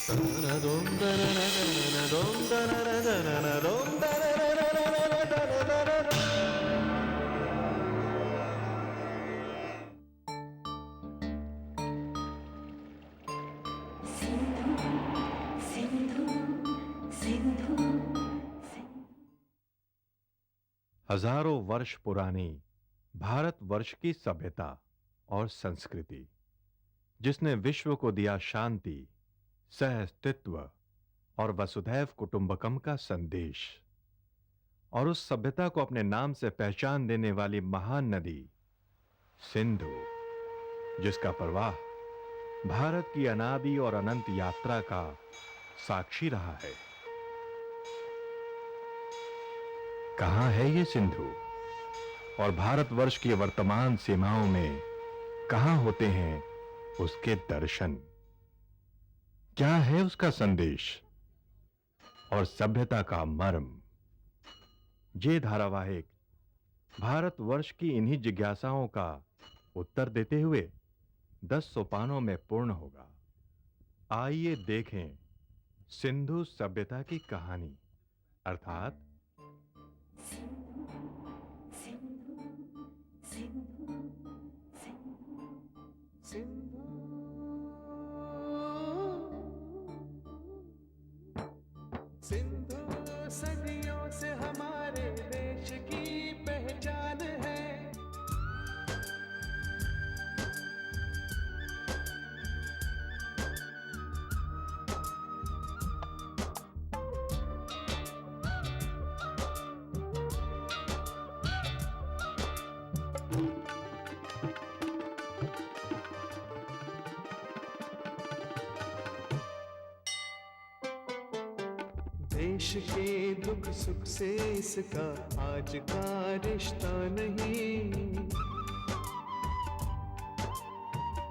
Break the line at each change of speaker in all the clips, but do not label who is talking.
सिंधु सिंधु सिंधु
हजारों वर्ष पुरानी भारतवर्ष की सभ्यता और संस्कृति, जिसने विश्व को दिया शांति, सहअस्तित्व और वसुधैव कुटुंबकम का संदेश, और उस सभ्यता को अपने नाम से पहचान देने वाली महान नदी सिंधु, जिसका प्रवाह भारत की अनादि और अनंत यात्रा का साक्षी रहा है। कहां है ये सिंधु और भारतवर्ष की वर्तमान सीमाओं में कहां होते हैं उसके दर्शन? क्या है उसका संदेश और सभ्यता का मर्म? ये धारावाहिक भारतवर्ष की इन्हीं जिज्ञासाओं का उत्तर देते हुए 10 सोपानों में पूर्ण होगा। आइए देखें सिंधु सभ्यता की कहानी, अर्थात
सिंधु सिंधु सिंधु सिंधु
सिंधु सदियों से हमारे देश की पहचान है। देश के दुख सुख से इसका आज का रिश्ता नहीं।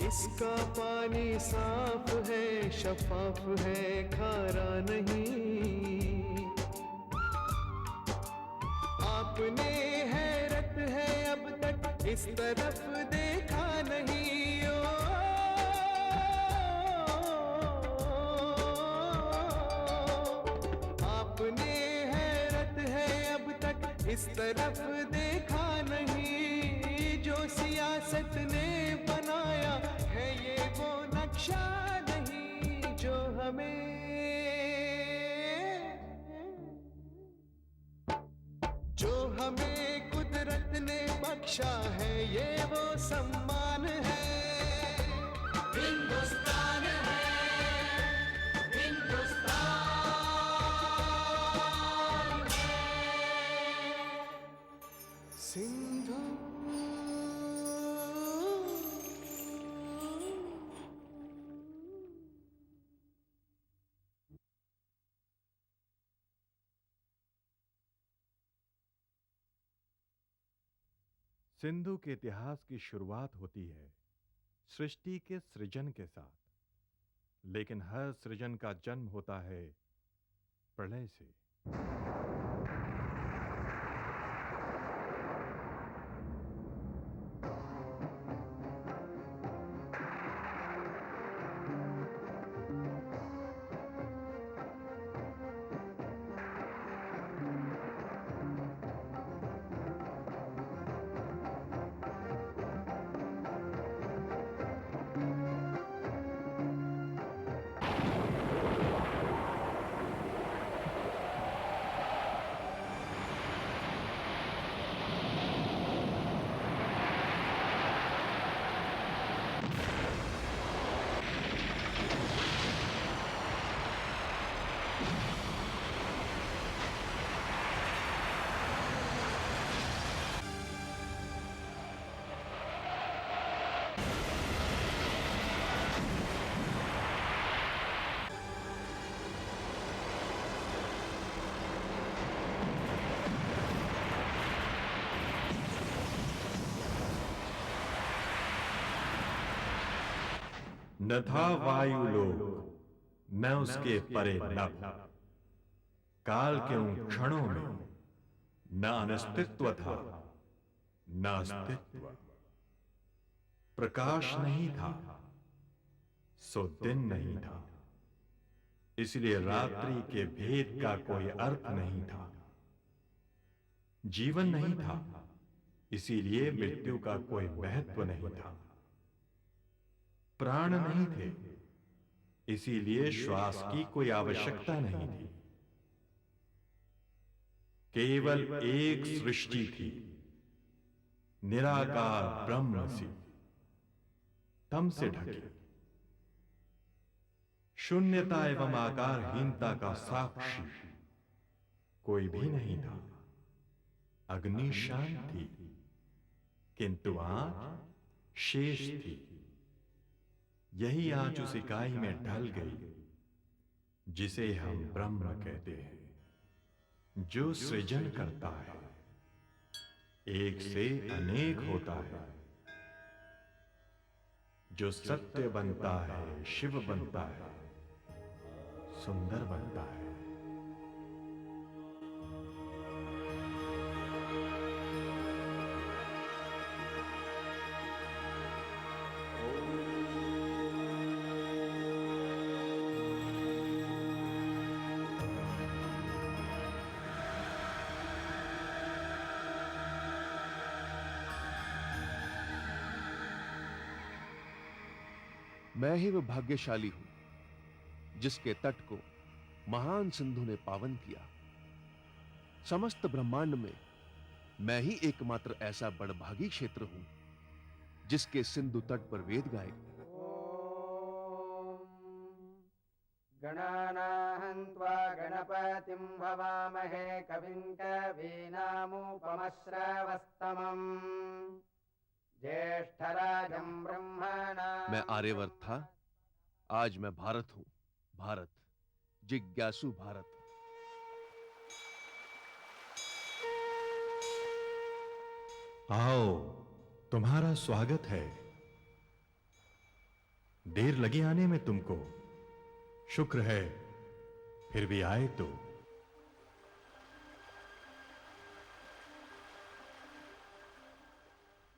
इसका पानी साफ है, शफाफ है, खारा नहीं। आपने हैरत है अब तक इस तरफ देखा नहीं। आपने हैरत है अब तक इस तरफ देखा नहीं। जो सियासत ने बनाया है ये वो नक्शा नहीं जो हमें कुदरत ने बख्शा है, ये वो सम्मान है। हिंदुस्तान है, हिंदुस्तान है। सिंधु
सिंधु के इतिहास की शुरुआत होती है सृष्टि के सृजन के साथ, लेकिन हर सृजन का जन्म होता है प्रलय से। न था वायुलोक, न उसके परे नभ, काल के उन क्षणों में न अनस्तित्व था न अस्तित्व। प्रकाश नहीं था सो दिन नहीं था, इसलिए रात्रि के भेद का कोई अर्थ नहीं था। जीवन नहीं था, इसीलिए मृत्यु का कोई महत्व नहीं था। प्राण नहीं थे, इसीलिए श्वास की कोई आवश्यकता नहीं थी। केवल एक सृष्टि थी, निराकार ब्रह्म सी, तम से ढकी। शून्यता एवं आकारहीनता का साक्षी कोई भी नहीं था। अग्नि शांत थी, किंतु आंच शेष थी। यही आंच उस इकाई में ढल गई जिसे हम ब्रह्म कहते हैं, जो सृजन करता है, एक से अनेक होता है, जो सत्य बनता है, शिव बनता है, सुंदर बनता है।
मैं ही वो भाग्यशाली हूं जिसके तट को महान सिंधु ने पावन किया। समस्त ब्रह्मांड में मैं ही एकमात्र ऐसा बड़भागी क्षेत्र हूं जिसके सिंधु तट पर वेद गाए।
गणानाहं त्वा गणपतिं भवामहे कविं कवीनामुपमश्रवस्तमम् ज्येष्ठराजं ब्रह्मणाम्।
मैं आर्यवर्त था, आज मैं भारत हूं। भारत, जिज्ञासु भारत।
आओ, तुम्हारा स्वागत है। देर लगी आने में तुमको, शुक्र है फिर भी आए तो।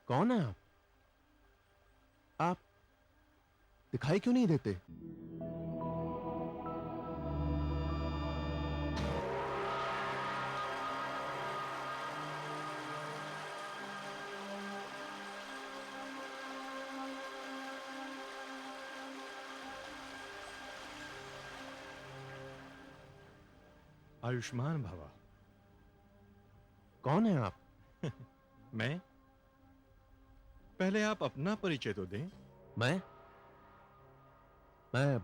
कौन है आप? आप दिखाई क्यों नहीं देते?
आयुष्मान भवा।
कौन है आप?
मैं? पहले आप अपना परिचय तो दें।
मैं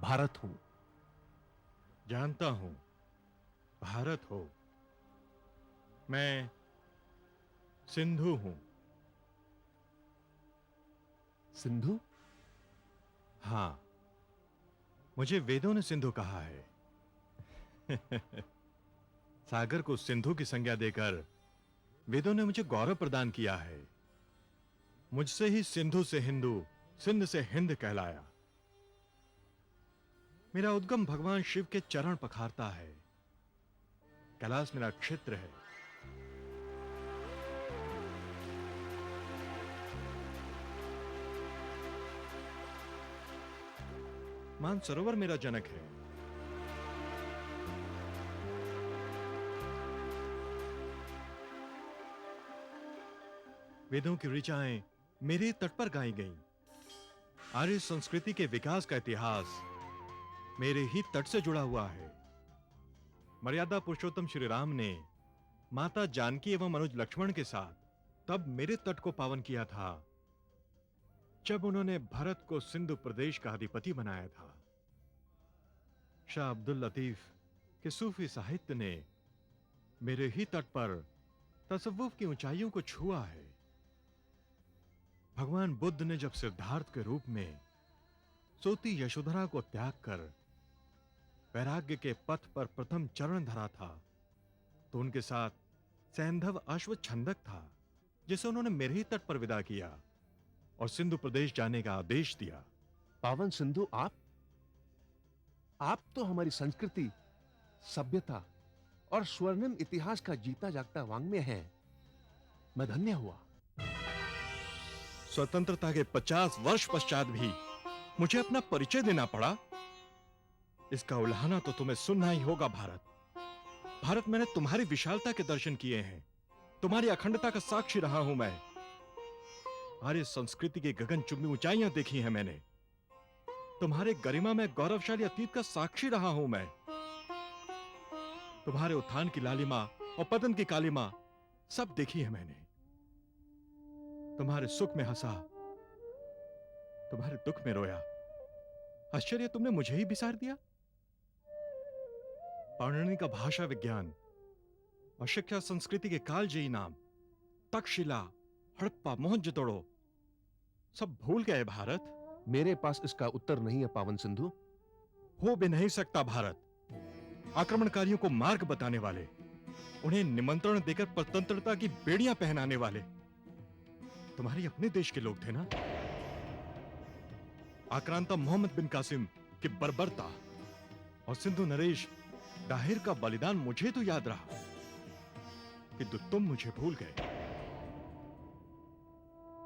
भारत हूं।
जानता हूं, भारत हो। मैं सिंधु हूं।
सिंधु?
हां, मुझे वेदों ने सिंधु कहा है। सागर को सिंधु की संज्ञा देकर वेदों ने मुझे गौरव प्रदान किया है। मुझसे ही सिंधु से हिंदू, सिंध से हिंद कहलाया। मेरा उद्गम भगवान शिव के चरण पखारता है। कैलाश मेरा क्षेत्र है। मानसरोवर मेरा जनक है। वेदों की ऋचाएं मेरे तट पर गाई गईं। आर्य संस्कृति के विकास का इतिहास मेरे ही तट से जुड़ा हुआ है। मर्यादा पुरुषोत्तम श्री राम ने माता जानकी एवं अनुज लक्ष्मण के साथ तब मेरे तट को पावन किया था जब उन्होंने भरत को सिंधु प्रदेश का अधिपति बनाया था। शाह अब्दुल लतीफ के सूफी साहित्य ने मेरे ही तट पर तसव्वुफ की ऊंचाइयों को छुआ है। भगवान बुद्ध ने जब सिद्धार्थ के रूप में सोती यशोधरा को त्याग कर वैराग्य के पथ पर प्रथम चरण धरा था, तो उनके साथ सैंधव अश्वच्छंदक था, जिसे उन्होंने मेरे ही तट पर विदा किया और सिंधु प्रदेश जाने का आदेश दिया।
पावन सिंधु आप तो हमारी संस्कृति, सभ्यता और स्वर्णिम इतिहास का जीता जागता वांग्मय है। मैं धन्य हुआ।
स्वतंत्रता के 50 वर्ष पश्चात भी मुझे अपना परिचय देना पड़ा।
इसका उल्हाना तो तुम्हें सुनना ही होगा भारत। भारत, मैंने तुम्हारी विशालता के दर्शन किए हैं, तुम्हारी अखंडता का साक्षी रहा हूं मैं। आर्य संस्कृति की गगनचुंबी ऊंचाइयां देखी हैं मैंने, तुम्हारे गरिमा में गौरवशाली अतीत का साक्षी रहा हूं मैं। तुम्हारे उत्थान की लालिमा और पतन की कालिमा सब देखी है मैंने। तुम्हारे सुख में हंसा, तुम्हारे दुख में रोया। आश्चर्य, तुमने मुझे ही बिसार दिया। पाणिनि का भाषा विज्ञान और शिक्षा संस्कृति के कालजयी नाम तक्षशिला, हड़प्पा, मोहनजोदड़ो सब भूल गए भारत।
मेरे पास इसका उत्तर नहीं है पावन सिंधु।
हो भी नहीं सकता भारत। आक्रमणकारियों को मार्ग बताने वाले, उन्हें निमंत्रण देकर स्वतंत्रता की बेड़ियां पहनाने वाले तुम्हारे अपने देश के लोग थे ना। आक्रांता मोहम्मद बिन कासिम की बर्बरता और सिंधु नरेश दाहिर का बलिदान मुझे तो याद रहा, किंतु तुम मुझे भूल गए।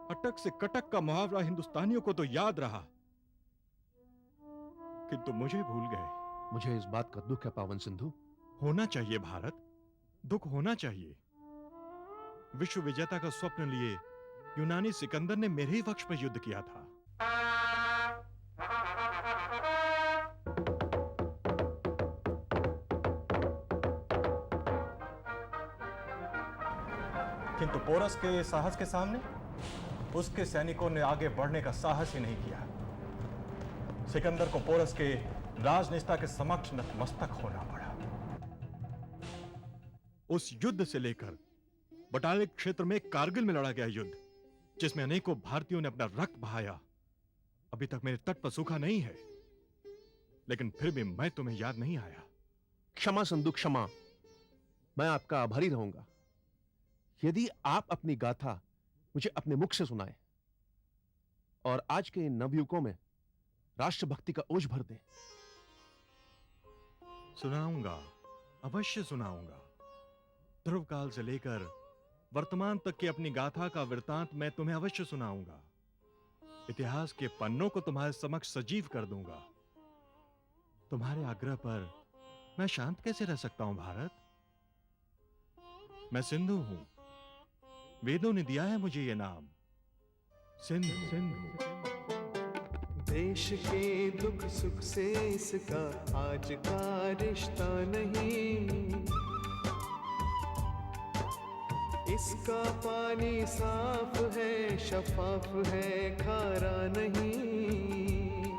अटक से कटक का मुहावरा हिंदुस्तानियों को तो याद रहा, किंतु मुझे भूल गए।
मुझे इस बात का दुख है पावन सिंधु।
होना चाहिए भारत, दुख होना चाहिए। विश्व विजेता का स्वप्न लिए यूनानी सिकंदर ने मेरे ही पक्ष में युद्ध किया था। किंतु पोरस के साहस के सामने उसके सैनिकों ने आगे बढ़ने का साहस ही नहीं किया। सिकंदर को पोरस के राजनिष्ठा के समक्ष नतमस्तक होना पड़ा। उस युद्ध से लेकर बटालिक क्षेत्र में कारगिल में लड़ा गया युद्ध, जिसमें अनेकों भारतीयों ने अपना रक्त बहाया, अभी तक मेरे तट पर सूखा नहीं है। लेकिन फिर भी मैं तुम्हें याद नहीं आया।
क्षमा सिंधु, क्षमा। मैं आपका आभारी रहूंगा यदि आप अपनी गाथा मुझे अपने मुख से सुनाए और आज के इन नवयुगों में राष्ट्रभक्ति का ओज भर दे।
सुनाऊंगा, अवश्य सुनाऊंगा। ध्रुव काल से लेकर वर्तमान तक की अपनी गाथा का वृतांत मैं तुम्हें अवश्य सुनाऊंगा। इतिहास के पन्नों को तुम्हारे समक्ष सजीव कर दूंगा। तुम्हारे आग्रह पर मैं शांत कैसे रह सकता हूं भारत? मैं सिंधु हूं, वेदों ने दिया है मुझे ये नाम, सिंधु।
देश के दुख सुख से इसका आज का रिश्ता नहीं, इसका पानी साफ है, शफाफ है, खारा नहीं।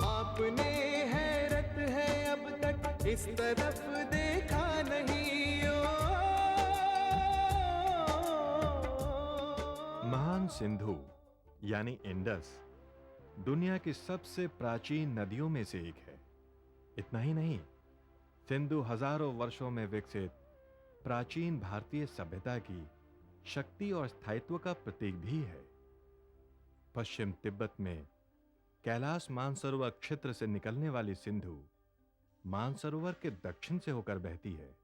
आपने हैरत है अब तक इस तरफ देखा नहीं।
महान सिंधु यानी इंडस दुनिया की सबसे प्राचीन नदियों में से एक है। इतना ही नहीं, सिंधु हजारों वर्षों में विकसित प्राचीन भारतीय सभ्यता की शक्ति और स्थायित्व का प्रतीक भी है। पश्चिम तिब्बत में कैलाश मानसरोवर क्षेत्र से निकलने वाली सिंधु मानसरोवर के दक्षिण से होकर बहती है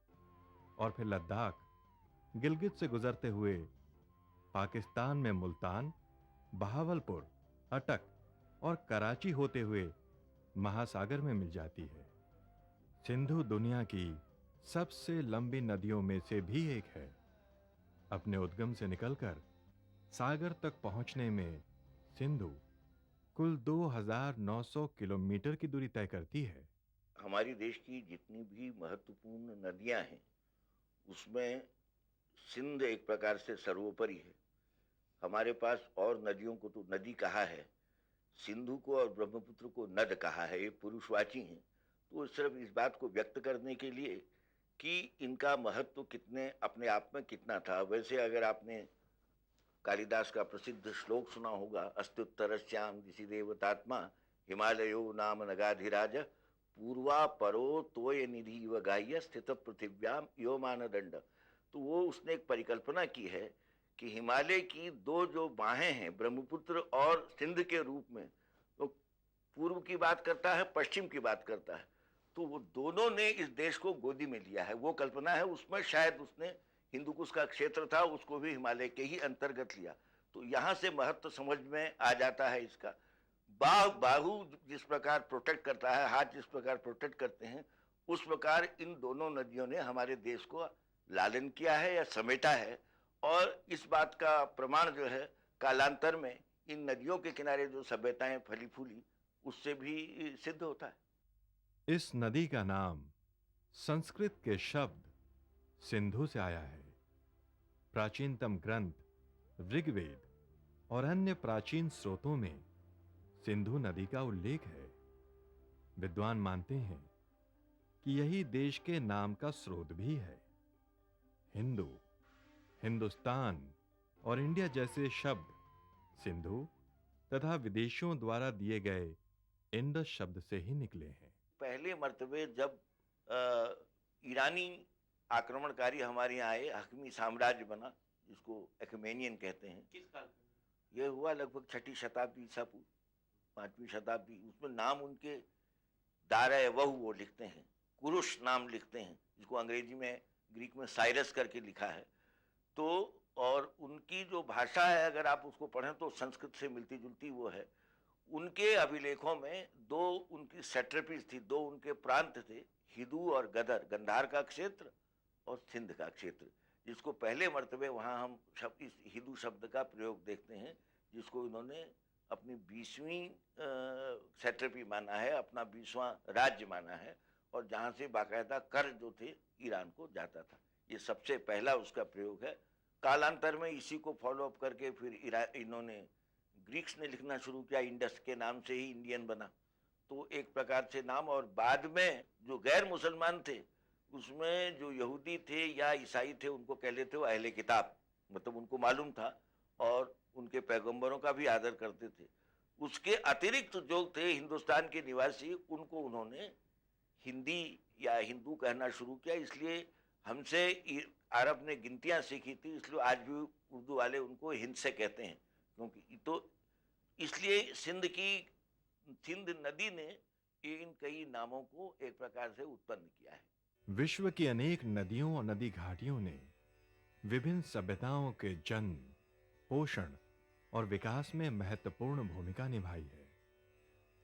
और फिर लद्दाख, गिलगित से गुजरते हुए पाकिस्तान में मुल्तान, बहावलपुर, अटक और कराची होते हुए महासागर में मिल जाती है। सिंधु दुनिया की सबसे लंबी नदियों में से भी एक है। अपने उद्गम से निकलकर सागर तक पहुंचने में सिंधु कुल 2900 किलोमीटर की दूरी तय करती है।
हमारी देश की जितनी भी महत्वपूर्ण नदियां हैं उसमें सिंध एक प्रकार से सर्वोपरि है। हमारे पास और नदियों को तो नदी कहा है, सिंधु को और ब्रह्मपुत्र को नद कहा है। ये पुरुषवाची हैं, तो सिर्फ इस बात को व्यक्त करने के लिए कि इनका महत्व कितने अपने आप में कितना था। वैसे अगर आपने कालिदास का प्रसिद्ध श्लोक सुना होगा, अस्त्युत्तरस्याम दिशि देवतात्मा हिमालयो नाम नगाधिराज पूर्वा परो तोय निधि व गाह्य स्थित पृथिव्याम यो मानदंड। तो वो उसने एक परिकल्पना की है कि हिमालय की दो जो बाहें हैं, ब्रह्मपुत्र और सिंध के रूप में, तो पूर्व की बात करता है, पश्चिम की बात करता है, तो वो दोनों ने इस देश को गोदी में लिया है। वो कल्पना है उसमें, शायद उसने हिंदुकुश का क्षेत्र था उसको भी हिमालय के ही अंतर्गत लिया। तो यहाँ से महत्व समझ में आ जाता है इसका। बाहु जिस प्रकार प्रोटेक्ट करता है, हाथ जिस प्रकार प्रोटेक्ट करते हैं, उस प्रकार इन दोनों नदियों ने हमारे देश को लालन किया है या समेटा है। और इस बात का प्रमाण जो है कालांतर में इन नदियों के किनारे जो सभ्यताएं फली फूली उससे भी सिद्ध होता है।
इस नदी का नाम संस्कृत के शब्द सिंधु से आया है। प्राचीनतम ग्रंथ ऋग्वेद और अन्य प्राचीन स्रोतों में सिंधु नदी का उल्लेख है। विद्वान मानते हैं कि यही देश के नाम का स्रोत भी है। हिंदू, हिंदुस्तान और इंडिया जैसे शब्द सिंधु तथा विदेशियों द्वारा दिए गए इंडस शब्द से ही निकले हैं।
पहले मर्तबे जब ईरानी आक्रमणकारी हमारे यहाँ आए, हकमी साम्राज्य बना, जिसको एक्मेनियन कहते हैं। किस साल? यह हुआ लगभग 6ठी शताब्दी ईसा पूर्व, 5वीं शताब्दी। उसमें नाम उनके दारा वहु वो लिखते हैं, कुरुश नाम लिखते हैं, जिसको अंग्रेजी में ग्रीक में साइरस करके लिखा है। तो और उनकी जो भाषा है अगर आप उसको पढ़ें तो संस्कृत से मिलती जुलती वो है। उनके अभिलेखों में 2 उनकी सेट्रपीज थी, 2 उनके प्रांत थे, हिदू और गदर, गंधार का क्षेत्र और सिंध का क्षेत्र, जिसको पहले मर्तबे वहाँ हम इस हिदू शब्द का प्रयोग देखते हैं, जिसको इन्होंने अपनी 20वीं सेट्रपी माना है, अपना 20वां राज्य माना है, और जहाँ से बाकायदा कर जो थे ईरान को जाता था। ये सबसे पहला उसका प्रयोग है। कालांतर में इसी को फॉलो अप करके फिर इन्होंने ग्रीक्स ने लिखना शुरू किया, इंडस के नाम से ही इंडियन बना, तो एक प्रकार से नाम। और बाद में जो गैर मुसलमान थे उसमें जो यहूदी थे या ईसाई थे उनको कह लेते हो अहले किताब, मतलब उनको मालूम था और उनके पैगंबरों का भी आदर करते थे। उसके अतिरिक्त जो थे हिंदुस्तान के निवासी, उनको उन्होंने हिंदी या हिंदू कहना शुरू किया। इसलिए हमसे अरब ने गिनतियां सीखी थी, इसलिए आज भी उर्दू वाले उनको हिंद से कहते हैं, क्योंकि तो इसलिए सिंध नदी ने इन कई नामों को एक प्रकार से उत्पन्न किया है।
विश्व की अनेक नदियों और नदी घाटियों ने विभिन्न सभ्यताओं के जन्म, पोषण और विकास में महत्वपूर्ण भूमिका निभाई है।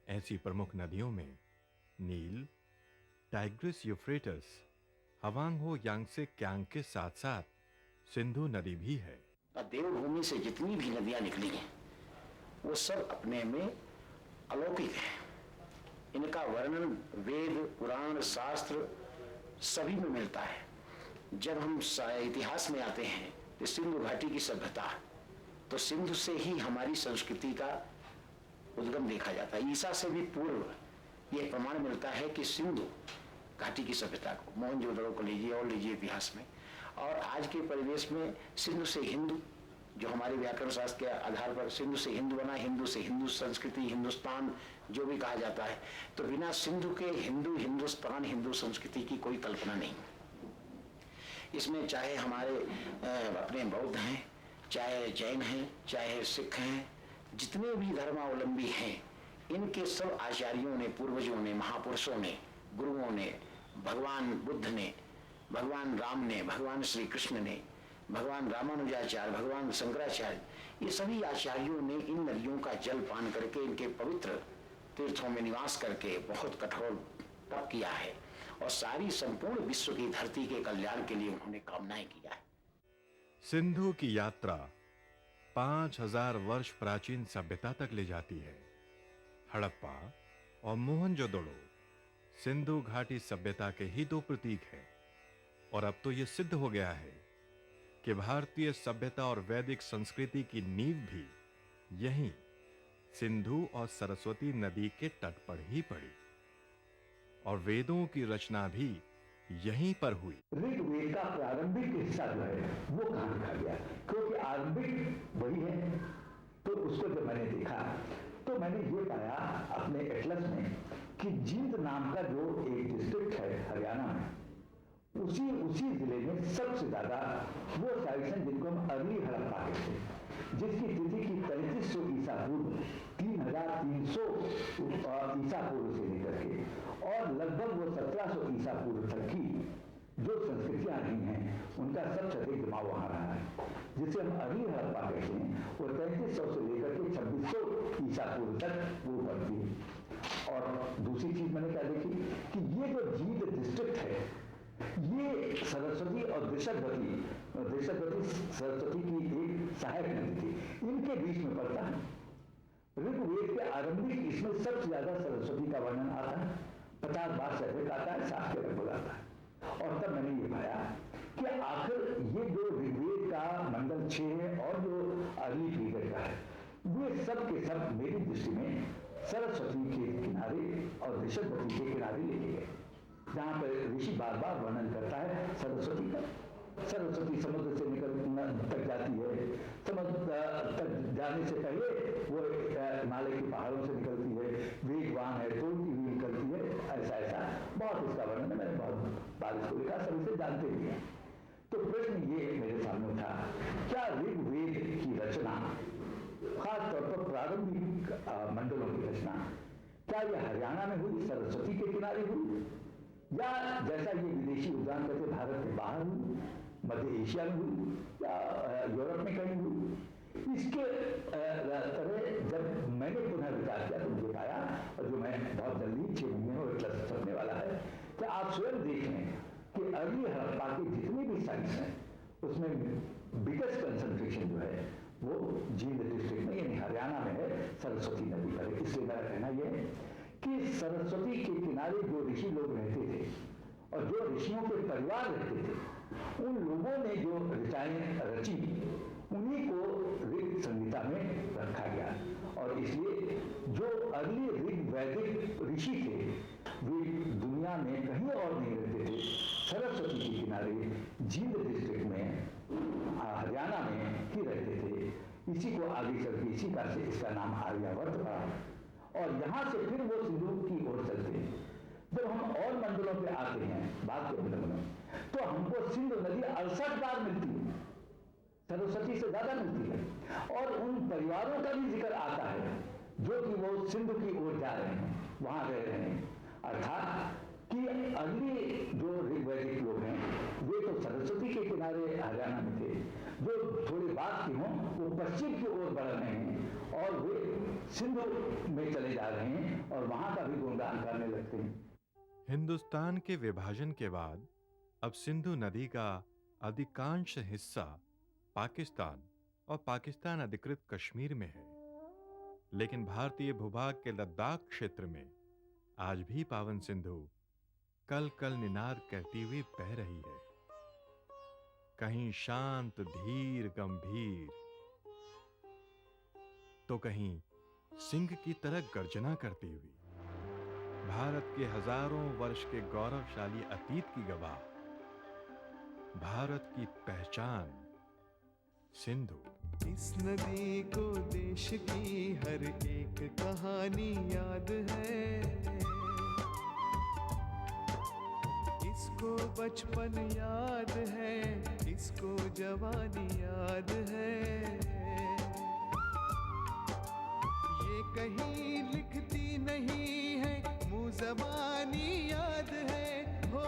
ऐसी प्रमुख नदियों में नील, टाइग्रिस, यूफ्रेटस, हवांग हो, यांगसे, क्यांग के साथ साथ सिंधु नदी भी है।
देवभूमि से जितनी भी नदियां निकली हैं वो सब अपने में अलौकिक है। इनका वर्णन वेद, पुराण, शास्त्र सभी में मिलता है। जब हम इतिहास में आते हैं तो सिंधु घाटी की सभ्यता, तो सिंधु से ही हमारी संस्कृति का उद्गम देखा जाता है। ईसा से भी पूर्व ये प्रमाण मिलता है कि सिंधु घाटी की सभ्यता को, मोहनजोदड़ो को लीजिए और लीजिए इतिहास में, और आज के परिवेश में सिंधु से हिंदू, जो हमारे व्याकरण शास्त्र के आधार पर सिंधु से हिंदू बना, हिंदू से हिंदू संस्कृति, हिंदुस्तान जो भी कहा जाता है, तो बिना सिंधु के हिंदू, हिंदुस्तान, हिंदू संस्कृति की कोई कल्पना नहीं। इसमें चाहे हमारे अपने बौद्ध हैं, चाहे जैन हैं, चाहे सिख हैं, जितने भी धर्मावलंबी हैं, इनके सब आचार्यों ने, पूर्वजों ने, महापुरुषों ने, गुरुओं ने, भगवान बुद्ध ने, भगवान राम ने, भगवान श्री कृष्ण ने, भगवान रामानुजाचार्य, भगवान शंकराचार्य, ये सभी आचार्यों ने इन नदियों का जल पान करके, इनके पवित्र तीर्थों में निवास करके बहुत कठोर तप किया है और सारी संपूर्ण विश्व की धरती के कल्याण के लिए उन्होंने कामनाएं किया है।
सिंधु की यात्रा 5000 वर्ष प्राचीन सभ्यता तक ले जाती है। हड़प्पा और मोहनजोदड़ो सिंधु घाटी सभ्यता के ही 2 प्रतीक हैं, और अब तो यह सिद्ध हो गया है कि भारतीय सभ्यता और वैदिक संस्कृति की नींव भी यहीं सिंधु और सरस्वती नदी के तट पर ही पड़ी, और वेदों की रचना भी यहीं पर हुई।
ऋग्वेद का प्रारंभिक हिस्सा जो है वो कहाँ लिखा गया, क्योंकि आरंभिक वही है। तो उसको जब मैंने देखा तो मैंने ये पाया अपने एटलस में कि जींद नाम का जो एक डिस्ट्रिक्ट है हरियाणा में, उसी जिले में सबसे ज्यादा वो साइट्स जिनको हम अर्ली हड़प्पा कहते हैं, जिसकी तिथि की 3500 ईसा पूर्व 3300 ईसा पूर्व से लेकर के और लगभग वो 1700 ईसा पूर्व तक की जो संस्कृतियां रही हैं, उनका सबसे अधिक जमाव वहां रहा है, जिसे हम अर्ली हड़प्पा कहते हैं। वो 3300 से लेकर के 2600 ईसा पूर्व तक वो पड़ती है। और दूसरी चीज मैंने क्या देखी कि ये जो जींद डिस्ट्रिक्ट है ये सरस्वती और देशकवती सरस्वती की एक सहायक नदी थी, इनके बीच में पड़ता है। ऋग्वेद के आरंभिक इसमें सबसे ज्यादा सरस्वती का वर्णन आता है, 50 बार से अधिक आता है, 60 के लगभग आता है। और तब मैंने ये पाया कि आखिर ये जो ऋग्वेद का मंडल 6 है और जो अर्ली पीरियड का है, वे सब के सब मेरी दृष्टि में सरस्वती के किनारे और देशकवती के किनारे लेके गए, जहां पर ऋषि बार बार वर्णन करता है सरस्वती का। सरस्वती समुद्र से निकल तक जाती है, समुद्र तक जाने से पहले वो हिमालय के पहाड़ों से निकलती है, वेगवान है, तोड़ती हुई निकलती है, ऐसा ऐसा बहुत इसका वर्णन है। मैंने बहुत बार इसको लिखा, सभी से जानते भी हैं। तो प्रश्न ये मेरे सामने था, क्या ऋग्वेद की रचना, खासतौर पर प्रारंभिक मंडलों की रचना, क्या यह हरियाणा में हुई, सरस्वती के किनारे हुई, या जैसा ये विदेशी उद्यान कहते भारत के बाहर हुई, मध्य एशिया में हुई, या यूरोप में कहीं हुई? इसके तरह जब मैंने पुनः विचार किया तो मुझे पाया, और जो मैं बहुत जल्दी 6 महीने में छपने वाला है, कि आप स्वयं देख लें कि अर्ली हड़प्पा के जितने भी साइट्स हैं उसमें बिगेस्ट कंसंट्रेशन जो है वो जींद डिस्ट्रिक्ट में यानी हरियाणा में है, सरस्वती नदी पर है। इसलिए मेरा कहना यह है कि सरस्वती के किनारे जो ऋषि लोग रहते थे और जो ऋषियों के परिवार रहते थे, उन लोगों ने जो ऋचाएं रची उन्हीं को ऋग संहिता में रखा गया। और इसलिए जो अर्ली ऋग वैदिक ऋषि थे वे दुनिया में कहीं और नहीं रहते थे, सरस्वती के किनारे जींद डिस्ट्रिक्ट में हरियाणा में ही रहते थे। इसी को आगे चल के इसी का से इसका नाम आर्यावर्त पड़ा, और यहां से फिर वो सिंधु की ओर चलते हैं। जब हम और मंडलों पे आते हैं बाद के मंडलों में, तो हमको सिंधु नदी 68 बार मिलती है, सरस्वती से ज्यादा मिलती है। और उन परिवारों का भी जिक्र आता है जो कि वो सिंधु की ओर जा रहे हैं, वहां रह रहे हैं। अर्थात कि अगली जो ऋग्वैदिक लोग हैं वे तो सरस्वती के किनारे हरियाणा में थे, जो थोड़े बाद के हों वो पश्चिम की ओर बढ़ रहे हैं और वे सिंधु में चले जा रहे हैं और वहां का भी गुणगान करने लगते हैं।
हिंदुस्तान के विभाजन के बाद अब सिंधु नदी का अधिकांश हिस्सा पाकिस्तान और पाकिस्तान अधिकृत कश्मीर में है, लेकिन भारतीय भूभाग के लद्दाख क्षेत्र में आज भी पावन सिंधु कल कल निनाद करती हुई बह रही है, कहीं शांत धीर गंभीर, तो कहीं सिंह की तरह गर्जना करती हुई, भारत के हजारों वर्ष के गौरवशाली अतीत की गवाह, भारत की पहचान सिंधु।
इस नदी को देश की हर एक कहानी याद है, इसको बचपन याद है, इसको जवानी याद है। ये कहीं लिखती नहीं है, मुँह ज़बानी याद है। हो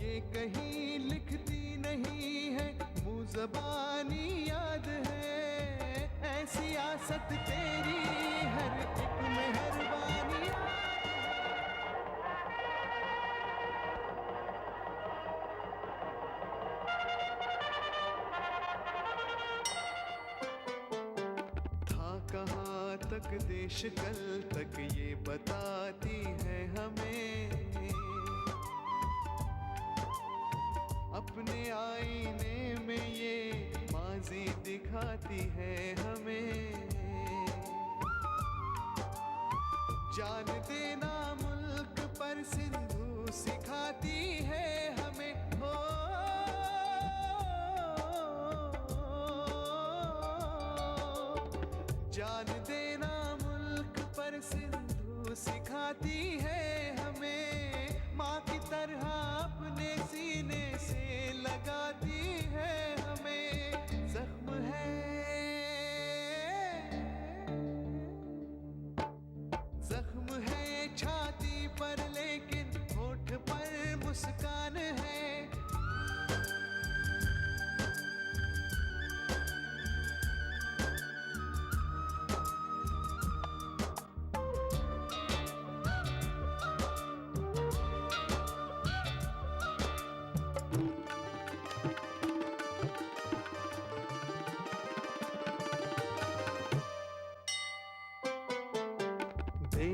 ये कहीं लिखती नहीं है, मुँह ज़बानी याद है। ऐसी आसत तेरी हर एक मेहरबानी। था कहाँ तक देश कल तक ये बताती है हमें, अपने आईने में ये माजी दिखाती है हमें। जान देना मुल्क पर सिंधु सिखाती है हमें। हो जान देना मुल्क पर सिंधु सिखाती है हमें। माँ की तरह अपने सीने से लगाती है हमें। जख्म है, जख्म है छाती पर, लेकिन होठ पर मुस्कान है।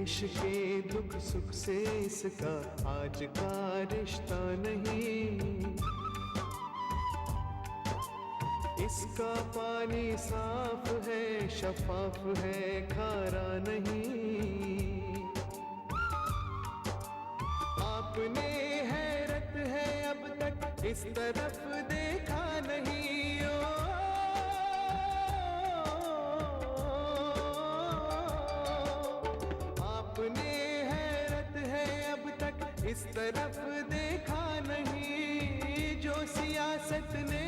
देश के दुख सुख से इसका आज का रिश्ता नहीं। इसका पानी साफ है, शफाफ है, खारा नहीं। आपने हैरत है अब तक इस तरफ देखा नहीं। ओ आपने हैरत है अब तक इस तरफ देखा नहीं। जो सियासत ने